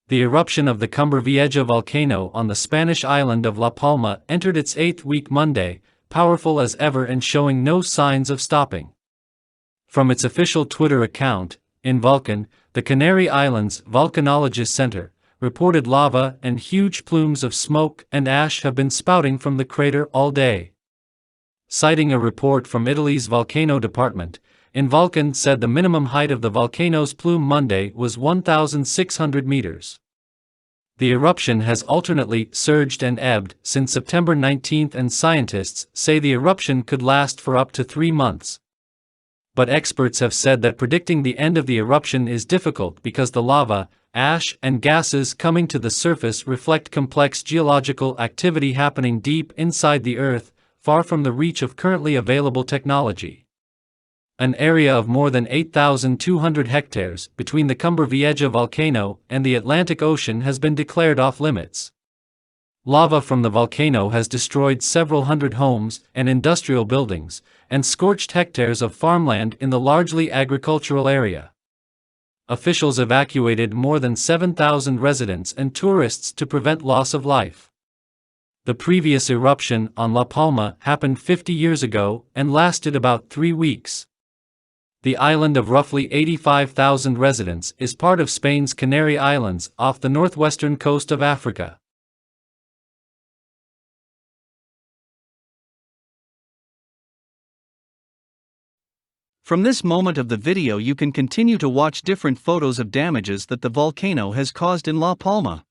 The eruption of the Cumbre Vieja volcano on the Spanish island of La Palma entered its 8th week Monday, powerful as ever and showing no signs of stopping. From its official Twitter account, In Vulcan, the Canary Islands Volcanologist Center, reported lava and huge plumes of smoke and ash have been spouting from the crater all day. Citing a report from Italy's volcano department, In Vulcan said the minimum height of the volcano's plume Monday was 1,600 meters. The eruption has alternately surged and ebbed since September 19 and scientists say the eruption could last for up to 3 months. But experts have said that predicting the end of the eruption is difficult because the lava, ash, and gases coming to the surface reflect complex geological activity happening deep inside the Earth, far from the reach of currently available technology. An area of more than 8,200 hectares between the Cumbre Vieja volcano and the Atlantic Ocean has been declared off-limits. Lava from the volcano has destroyed several hundred homes and industrial buildings, and scorched hectares of farmland in the largely agricultural area. Officials evacuated more than 7,000 residents and tourists to prevent loss of life. The previous eruption on La Palma happened 50 years ago and lasted about 3 weeks. The island of roughly 85,000 residents is part of Spain's Canary Islands off the northwestern coast of Africa. From this moment of the video you can continue to watch different photos of damages that the volcano has caused in La Palma.